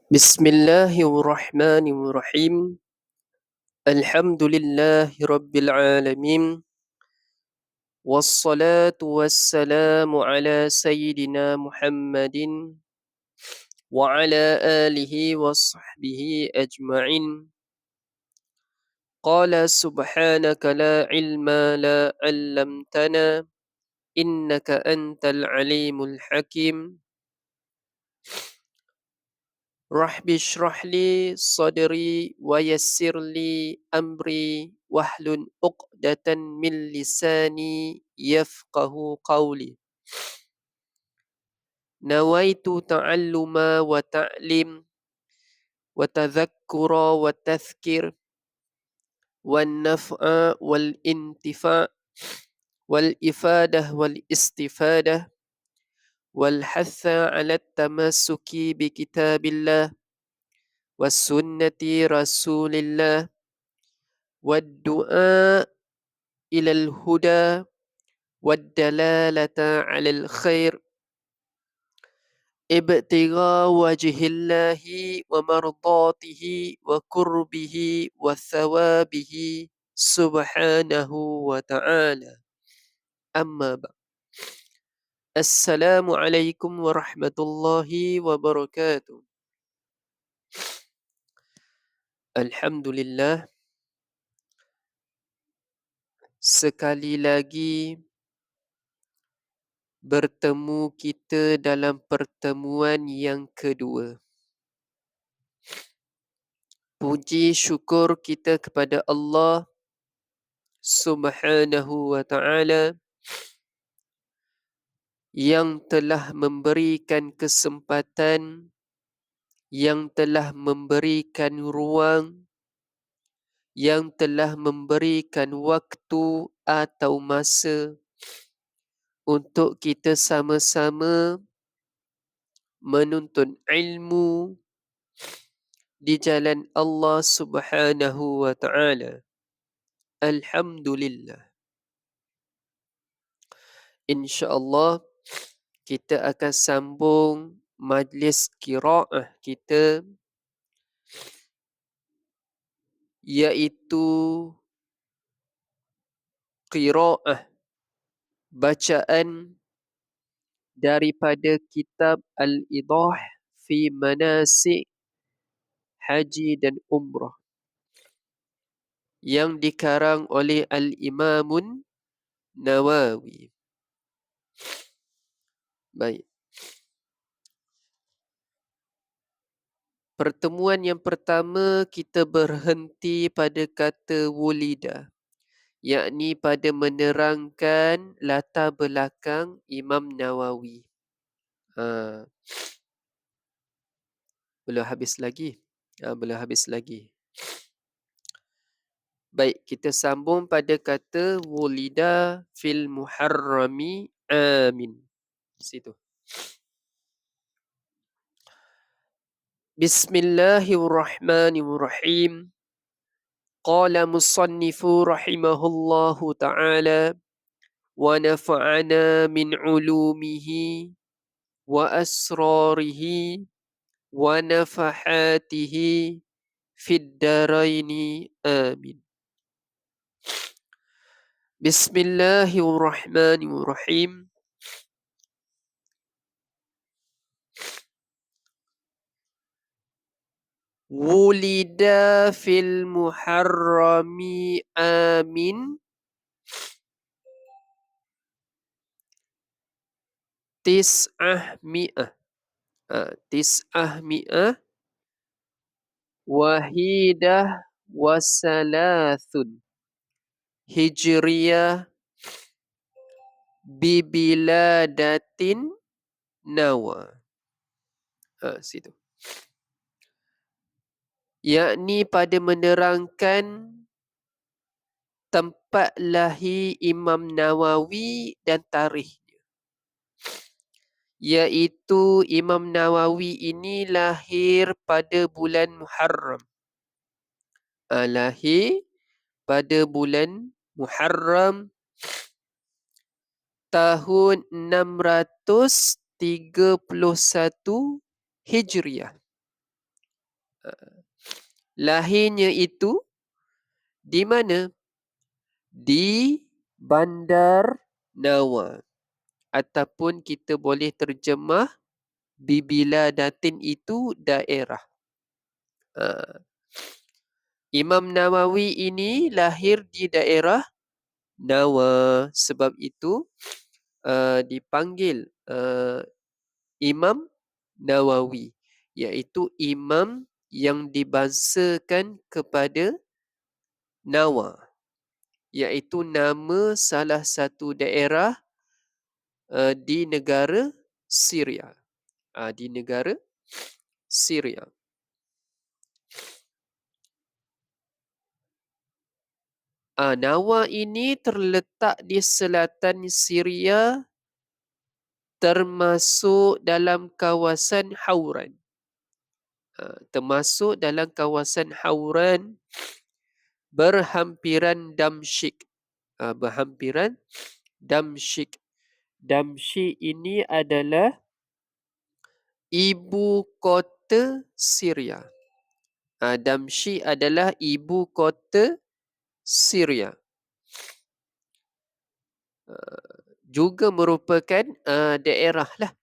Bismillahirrahmanirrahim. Alhamdulillahi rabbil alamin. Wassalatu wassalamu ala sayyidina Muhammadin wa ala alihi wa sahbihi ajma'in. Qala subhanaka la ilma la 'allamtana innaka antal alimul hakim. Rahbi shrah li sadri wa yassir li amri wahlun uqdatan min lisani yafqahu qawli. Nawaitu ta'alluma wa ta'lim wa tadhakkura wa tadhkir wan naf'a wal intifa' wal ifadah wal istifadah wal hatha 'ala at-tamassuki bi kitabillah وسنة رسول الله والدعاء إلى الهدى والدلالة على الخير ابتغاء وجه الله ومرضاته وقربه وثوابه سبحانه وتعالى أما بعد السلام عليكم ورحمة الله وبركاته. Alhamdulillah, sekali lagi bertemu kita dalam pertemuan yang kedua. Puji syukur kita kepada Allah Subhanahu wa ta'ala yang telah memberikan kesempatan, yang telah memberikan ruang, yang telah memberikan waktu atau masa untuk kita sama-sama menuntut ilmu di jalan Allah Subhanahu wa ta'ala. Alhamdulillah. InsyaAllah kita akan sambung majlis qiraah kita, iaitu qiraah, bacaan daripada kitab Al-Idah fi Manasik Haji dan Umrah yang dikarang oleh Al-Imamun Nawawi. Baik. Pertemuan yang pertama kita berhenti pada kata wulida, yakni pada menerangkan latar belakang Imam Nawawi. Belum habis lagi. Belum habis lagi. Baik, kita sambung pada kata wulida fil muharrami amin. Situ. Bismillahirrahmanirrahim. Qala musannifu rahimahullahu ta'ala wa nafa'ana min ulumihi wa asrarihi wa nafahatihi fid daraini amin. Bismillahirrahmanirrahim. Wulida fil muharrami amin tis'ah mi'ah. Tis'ah mi'ah wahidah wasalathun hijriyah bibiladatin nawa. Situ. Yakni pada menerangkan tempat lahir Imam Nawawi dan tarikhnya. Iaitu Imam Nawawi ini lahir pada bulan Muharram. Lahir pada bulan Muharram tahun 631 Hijriah. Lahirnya itu di mana? Di Bandar Nawa. Ataupun kita boleh terjemah Bibiladatin itu daerah. Imam Nawawi ini lahir di daerah Nawa. Sebab itu dipanggil Imam Nawawi, iaitu imam yang dibangsakan kepada Nawa, iaitu nama salah satu daerah di negara Syria. Di negara Syria. Nawa ini terletak di selatan Syria, termasuk dalam kawasan Hauran. Berhampiran Damsyik. Damsyik ini adalah ibu kota Syria. Damsyik adalah ibu kota Syria. Juga merupakan daerah lah.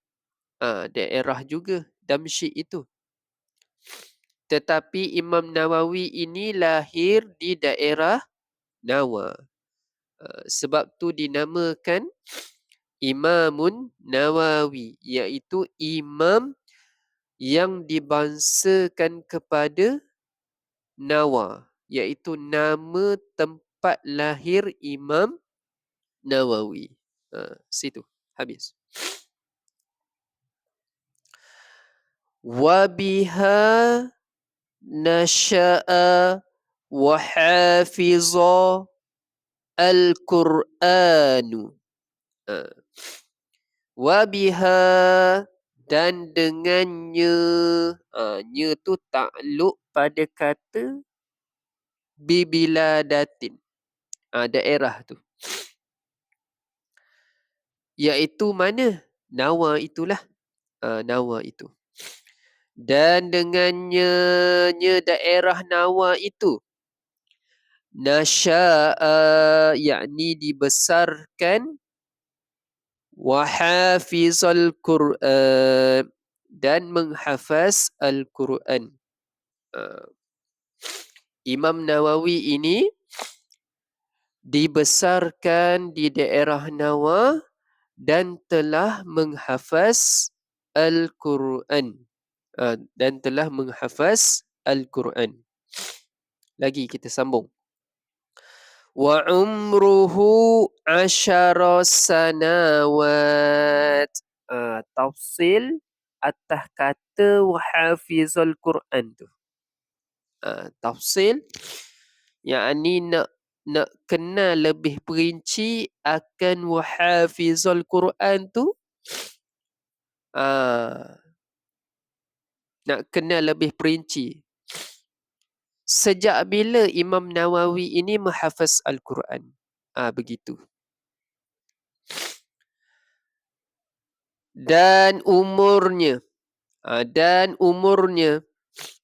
Daerah juga Damsyik itu. Tetapi Imam Nawawi ini lahir di daerah Nawa. Sebab tu dinamakan Imamun Nawawi, iaitu imam yang dibangsakan kepada Nawa, iaitu nama tempat lahir Imam Nawawi. Situ habis. Wabiha nasha'a wa hafiza al-Qur'anu. Wabiha, dan dengannya. Nya tu takluk pada kata Bibiladatin. Daerah tu. Iaitu mana? Nawa itulah. Nawa itu. Dan dengannya daerah Nawa itu. Nasya'a, yakni dibesarkan. Wahafizal Qur'an, dan menghafaz Al-Quran. Imam Nawawi ini dibesarkan di daerah Nawa dan telah menghafaz Al-Quran. Lagi kita sambung. Wa umruhu 10 sanawat. Tafsil atas kata wahafizul Quran tu. Tafsil, yakni nak kenal lebih perinci akan wahafizul Quran tu. Nak kenal lebih perinci. Sejak bila Imam Nawawi ini menghafaz Al-Quran? Begitu. Dan umurnya,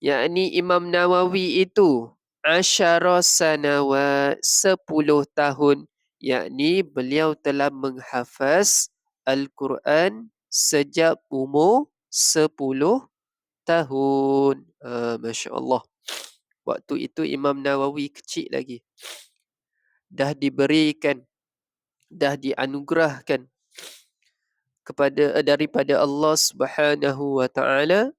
yakni Imam Nawawi itu 10 sanawat, 10 tahun, yakni beliau telah menghafaz Al-Quran sejak umur 10 tahun. Masya Allah. Waktu itu Imam Nawawi kecil lagi. Dah dianugerahkan daripada Allah Subhanahu wa Ta'ala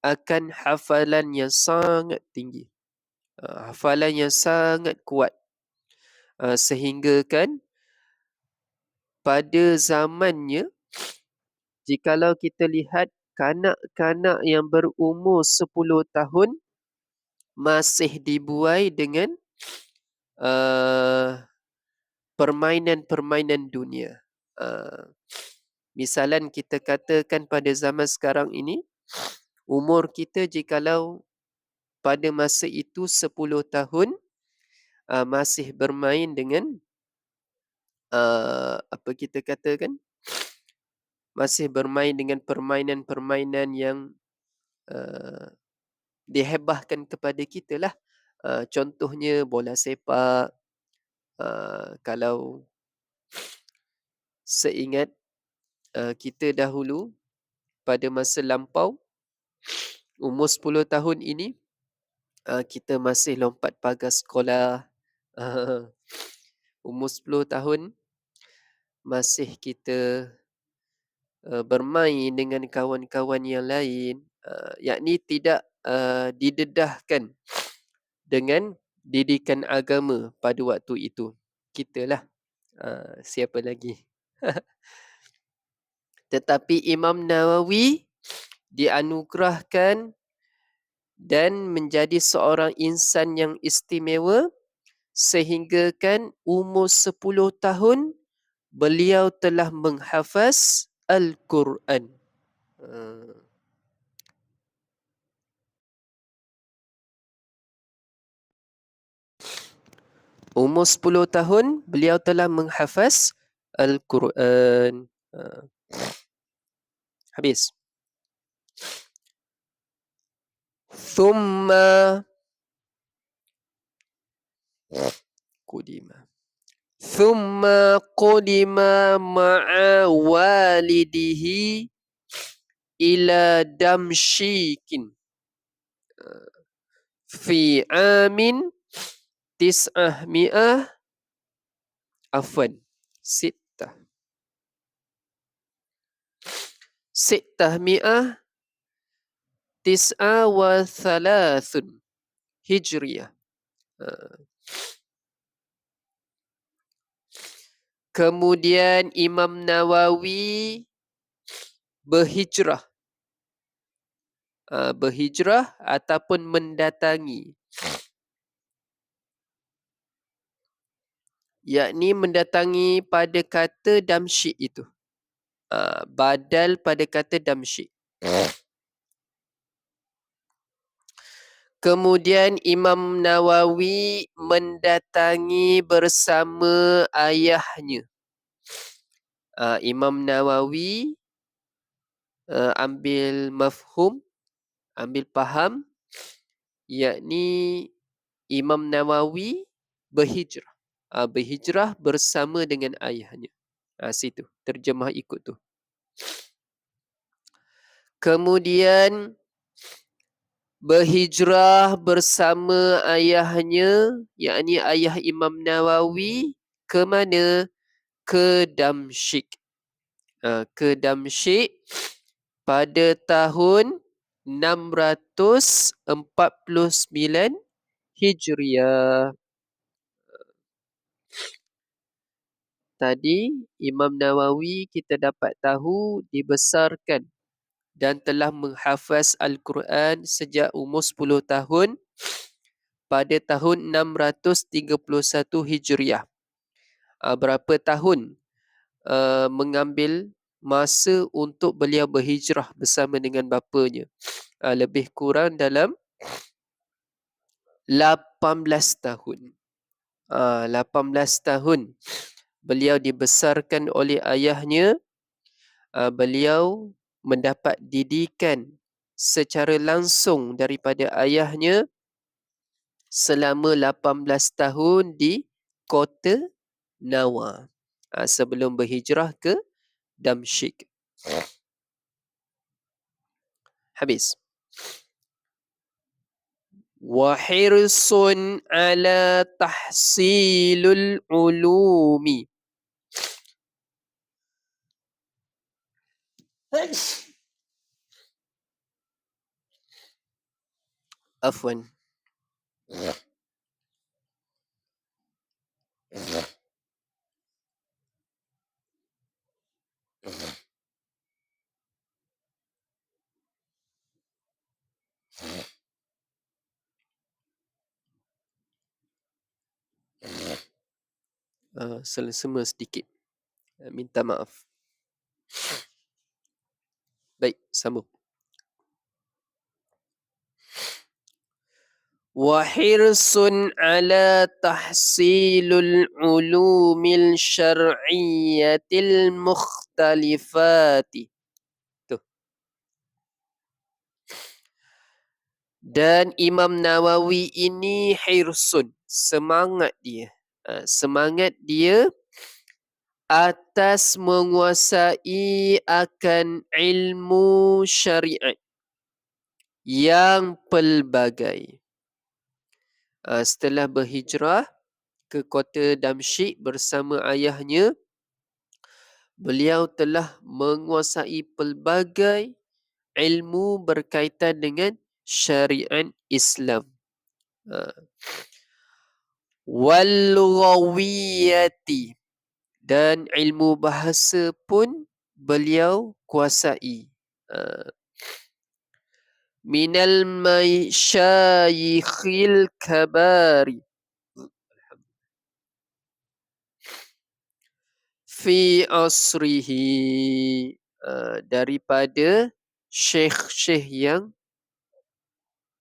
akan hafalan yang sangat tinggi. Hafalan yang sangat kuat. Sehingga kan pada zamannya, jikalau kita lihat kanak-kanak yang berumur 10 tahun masih dibuai dengan permainan-permainan dunia. Misalan kita katakan pada zaman sekarang ini, umur kita jikalau pada masa itu 10 tahun, masih bermain dengan apa kita katakan, masih bermain dengan permainan-permainan yang dihebahkan kepada kita lah. Contohnya bola sepak, kalau seingat kita dahulu pada masa lampau, umur 10 tahun ini, kita masih lompat pagar sekolah. Umur 10 tahun masih kita bermain dengan kawan-kawan yang lain, yakni tidak didedahkan dengan didikan agama pada waktu itu. Kitalah, siapa lagi? Tetapi Imam Nawawi dianugerahkan dan menjadi seorang insan yang istimewa sehingga kan umur 10 tahun beliau telah menghafaz Al-Quran. Umur 10 tahun beliau telah menghafaz Al-Quran. Habis. Thumma qudima. Thumma qudima ma'a walidihi ila Damshikin fi amin tis'ah mi'ah afwan sittah mi'ah tis'a wa thalathun hijriyah. Kemudian Imam Nawawi berhijrah ataupun mendatangi, yakni mendatangi pada kata Damsyik itu, badal pada kata Damsyik. Kemudian Imam Nawawi mendatangi bersama ayahnya. Imam Nawawi ambil mafhum, ambil faham, yakni Imam Nawawi berhijrah. Berhijrah bersama dengan ayahnya. Situ, terjemah ikut tu. Kemudian berhijrah bersama ayahnya, yakni ayah Imam Nawawi, ke mana? Ke Damsyik. Ke Damsyik pada tahun 649 Hijriah. Tadi Imam Nawawi kita dapat tahu dibesarkan dan telah menghafaz Al-Quran sejak umur 10 tahun pada tahun 631 Hijriah. Berapa tahun mengambil masa untuk beliau berhijrah bersama dengan bapanya? Lebih kurang dalam 18 tahun. 18 tahun beliau dibesarkan oleh ayahnya. Beliau mendapat didikan secara langsung daripada ayahnya selama 18 tahun di kota Nawa, sebelum berhijrah ke Damsyik. Habis. Wa hirsun ala tahsilul ulumi. Afwan. Selesema sedikit. Minta maaf. Baik, sambung. Wa hirsun ala tahsilul ulumil syar'iyyatil mukhtalifati. Tuh. Dan Imam Nawawi ini hirsun, semangat dia atas menguasai akan ilmu syariat yang pelbagai. Setelah berhijrah ke kota Damsyik bersama ayahnya, beliau telah menguasai pelbagai ilmu berkaitan dengan syariat Islam. Wal-lughawiyati, dan ilmu bahasa pun beliau kuasai. Minal masyayikhil kabari fi asrihi, daripada syekh-syekh yang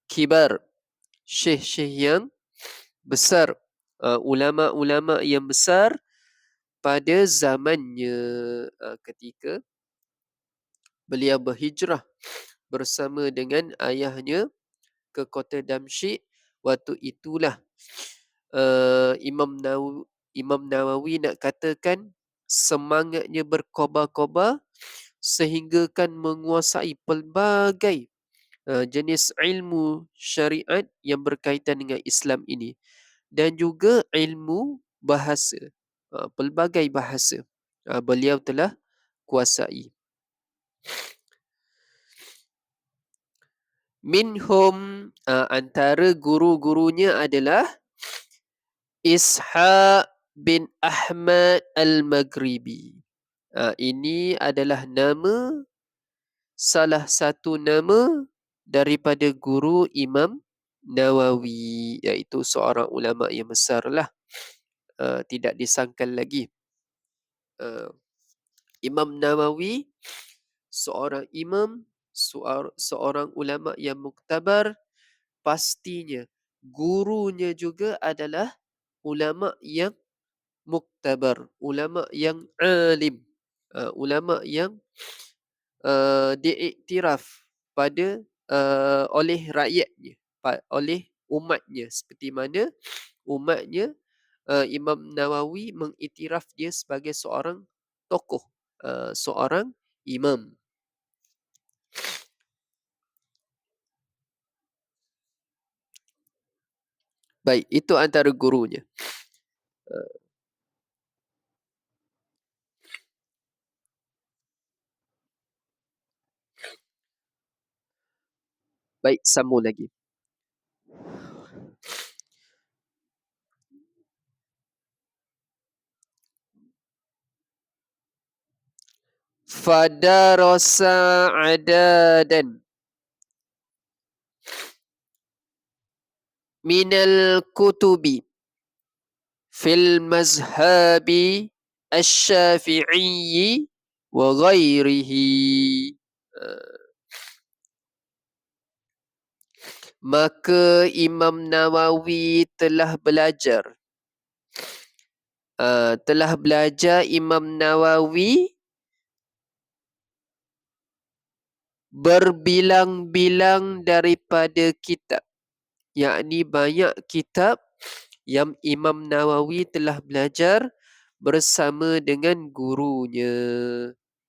kibar, syekh-syekh yang besar, ulama-ulama yang besar pada zamannya, ketika beliau berhijrah bersama dengan ayahnya ke kota Damsyik. Waktu itulah Imam Nawawi nak katakan semangatnya berkobar-kobar sehingga kan menguasai pelbagai jenis ilmu syariat yang berkaitan dengan Islam ini, dan juga ilmu bahasa, pelbagai bahasa beliau telah kuasai. Minhum, antara guru-gurunya adalah Ishaq bin Ahmad Al-Maghribi. Ini adalah salah satu nama daripada guru Imam Nawawi, iaitu seorang ulama yang besar lah. Tidak disangkal lagi. Imam Nawawi seorang imam, seorang ulama yang muktabar, pastinya gurunya juga adalah ulama yang muktabar, ulama yang alim, ulama yang diiktiraf pada oleh rakyatnya, oleh umatnya, seperti mana umatnya Imam Nawawi mengiktiraf dia sebagai seorang tokoh, seorang imam. Baik, itu antara gurunya. Baik, sambung lagi. Fadarasa adadan minal kutubi fil mazhabi asy-syafi'i wa ghairihi. Maka Imam Nawawi telah belajar Imam Nawawi berbilang-bilang daripada kitab, yakni banyak kitab yang Imam Nawawi telah belajar bersama dengan gurunya,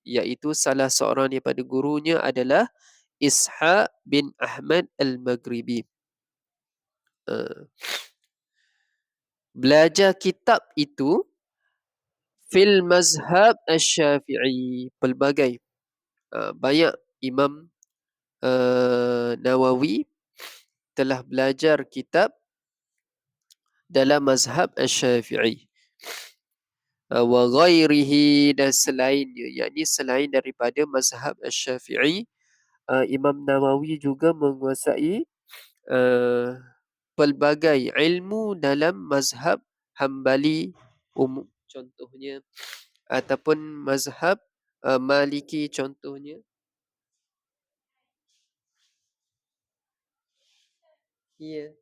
iaitu salah seorang daripada gurunya adalah Ishaq bin Ahmad Al-Maghribi. Belajar kitab itu fil mazhab asy-syafi'i, pelbagai, banyak Imam Nawawi telah belajar kitab dalam mazhab asy-syafi'i wa ghairihi, dan selainnya, yakni selain daripada mazhab asy-syafi'i, Imam Nawawi juga menguasai pelbagai ilmu dalam mazhab Hambali, contohnya, ataupun mazhab Maliki, contohnya. Ya.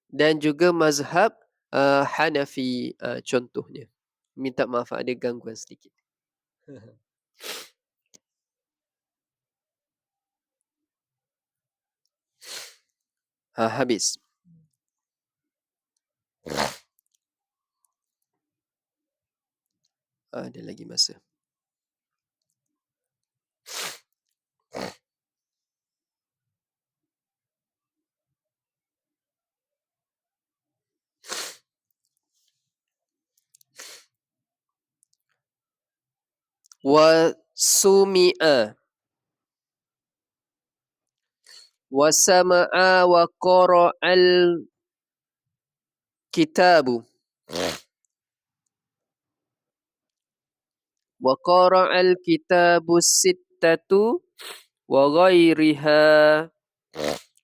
Dan juga mazhab Hanafi, contohnya. Minta maaf ada gangguan sedikit. Habis. Ada lagi masa. Wa sumi'a wa sama'a wa qara'al kitabu wa qara'al kitabu sittatu wa ghairiha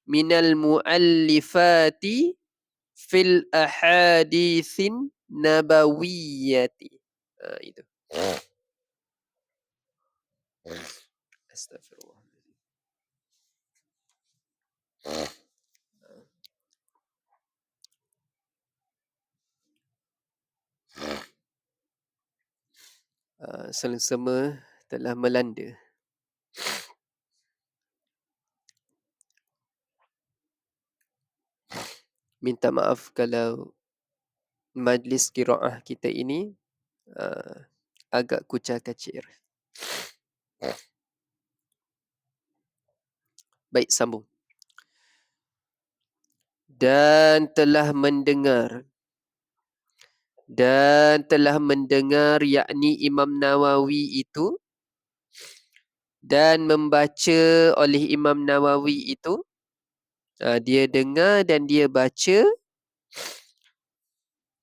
minal muallifati fil ahaditsin nabawiyyati. Itu. Astagfirullah. Sengsama telah melanda. Minta maaf kalau majlis qiraah kita ini agak kucar kacir. Baik, sambung. Dan telah mendengar yakni Imam Nawawi itu dan membaca oleh Imam Nawawi itu, dia dengar dan dia baca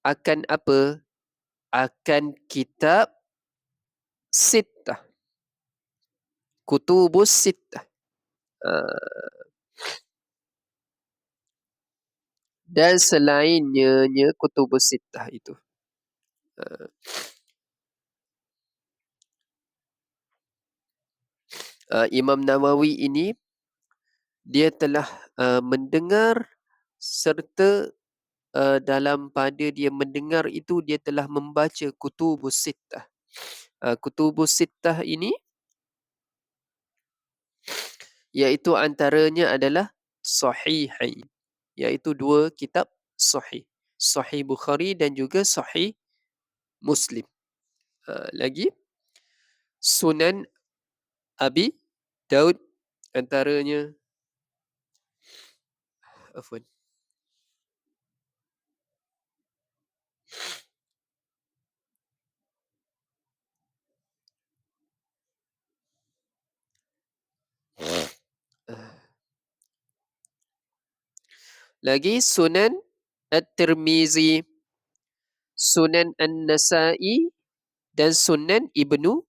akan apa? Akan kitab sittah, kutubus sittah. Dan selainnya kutubus sittah itu. Imam Nawawi ini dia telah mendengar serta dalam pada dia mendengar itu dia telah membaca kutubus sittah. Kutubus sittah ini iaitu antaranya adalah sahihain, iaitu dua kitab sahih. Sahih Bukhari dan juga Sahih Muslim. Lagi Sunan Abi Daud antaranya. Afwan. Lagi Sunan At-Tirmizi, Sunan An-Nasa'i dan Sunan Ibnu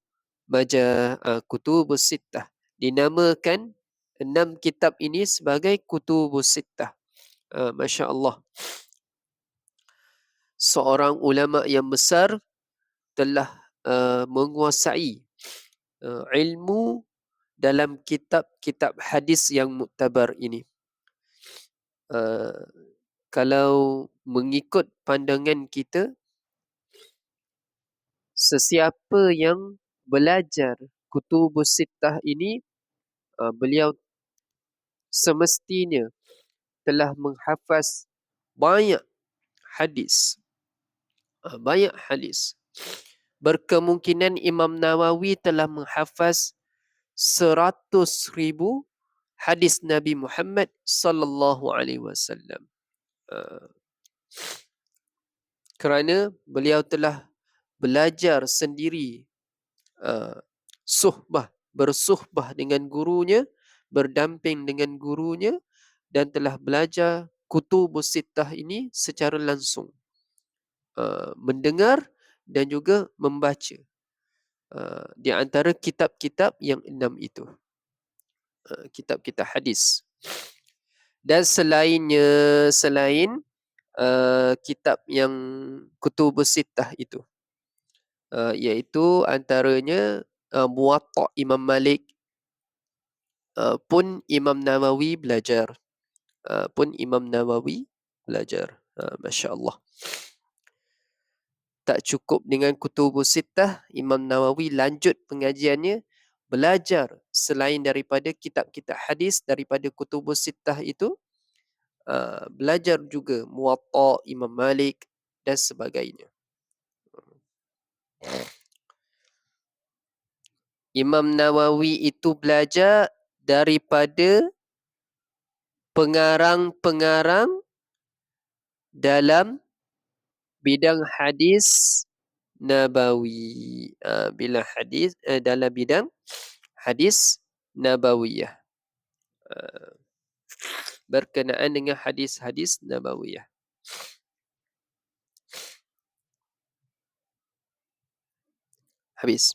Majah. Kutubus sittah. Dinamakan 6 kitab ini sebagai kutubus sittah. Masya Allah. Seorang ulama yang besar telah menguasai ilmu dalam kitab-kitab hadis yang muktabar ini. Kalau mengikut pandangan kita, sesiapa yang belajar kutubus sittah ini, beliau semestinya telah menghafaz banyak hadis. Banyak hadis. Berkemungkinan Imam Nawawi telah menghafaz 100,000 hadis Nabi Muhammad sallallahu alaihi wasallam. Kerana beliau telah belajar sendiri, bersuhbah dengan gurunya, berdamping dengan gurunya dan telah belajar kutubus sittah ini secara langsung. Mendengar dan juga membaca di antara kitab-kitab yang 6 itu. Kitab-kitab hadis. Dan selain kitab yang kutubus sittah itu, iaitu antaranya Muwatta Imam Malik, pun Imam Nawawi belajar. Masya Allah. tak cukup dengan Kutubus Sittah, Imam Nawawi lanjut pengajiannya, belajar selain daripada kitab-kitab hadis daripada Kutubus Sittah itu, belajar juga Muwatta, Imam Malik dan sebagainya. Imam Nawawi itu belajar daripada pengarang-pengarang dalam bidang hadis Nabawi. Bila hadis dalam bidang hadis Nabawiyah. Berkenaan dengan hadis-hadis Nabawiyah. Habis.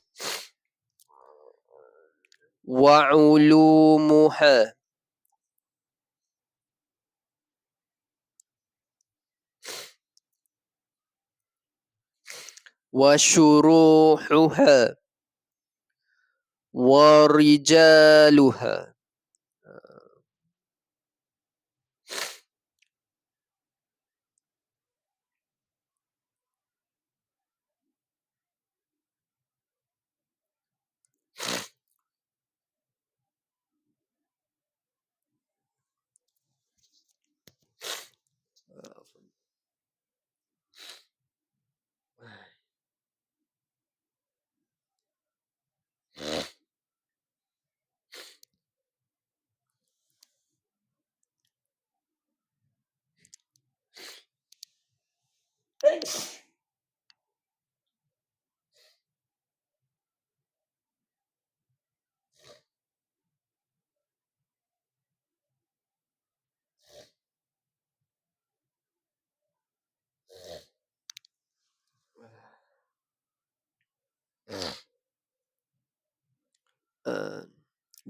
Wa ulumuha. Wa syuruhuha. Wa rijaluha.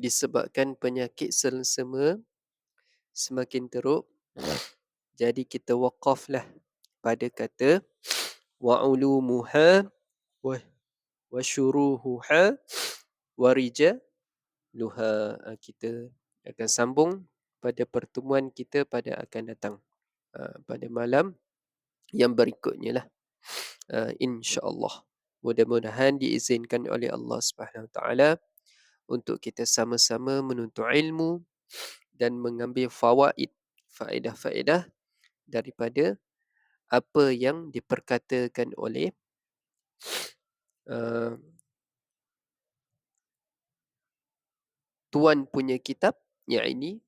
Disebabkan penyakit selsema semakin teruk, jadi kita waqaflah pada kata wa ulumuha wa syuruhuha wa rijaluha. Kita akan sambung pada pertemuan kita pada akan datang, pada malam yang berikutnya lah, insya-Allah. Mudah-mudahan diizinkan oleh Allah Subhanahu Wa Taala untuk kita sama-sama menuntut ilmu dan mengambil faedah-faedah daripada apa yang diperkatakan oleh tuan punya kitab, yang ini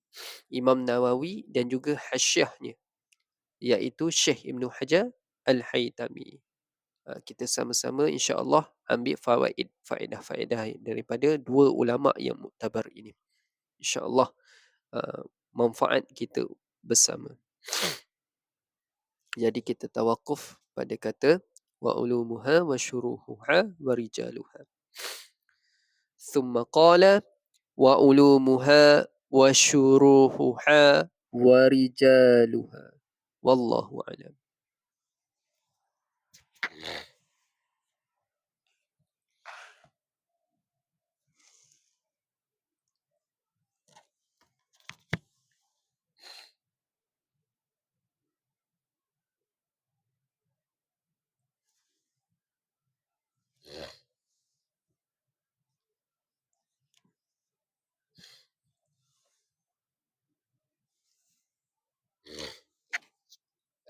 Imam Nawawi, dan juga hasyiahnya iaitu Syekh Ibn Hajar Al-Haytami. Kita sama-sama insya-Allah ambil faedah-faedah daripada dua ulama yang muktabar ini. Insya-Allah manfaat kita bersama. Jadi kita tawakuf pada kata wa ulumuha wa syuruhuha wa rijaluha. Thumma qala wa ulumuha wa syuruhuha wa rijaluha. Wallahu a'lam.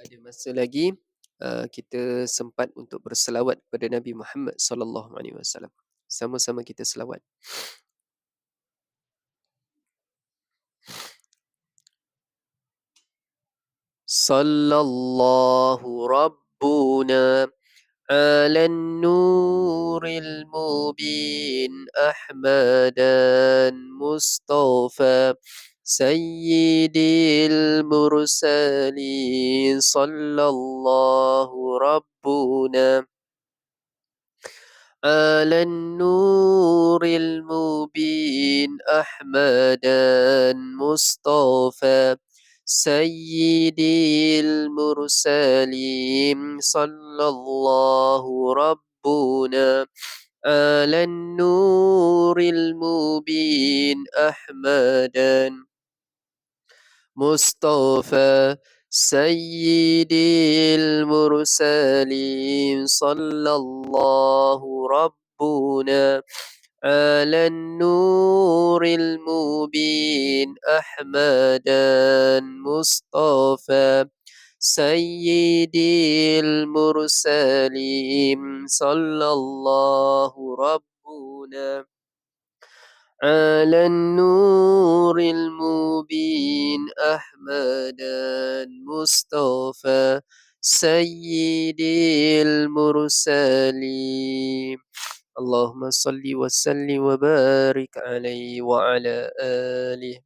Ada masa lagi, kita sempat untuk berselawat kepada Nabi Muhammad sallallahu alaihi wasallam. Sama-sama kita selawat. Sallallahu rabbuna على النور المبين أحمدا مصطفى سيد المرسلين صلى الله ربنا على النور المبين أحمدا مصطفى سيد المرسلين صلى الله ربنا على النور المبين أحمدا مصطفى سيد المرسلين صلى الله ربنا على النور المبين أحمد المصطفى سيد المرسلين صلى الله ربنا على النور المبين أحمد المصطفى سيد المرسلين اللهم صل وسلم وبارك عليه وعلى آله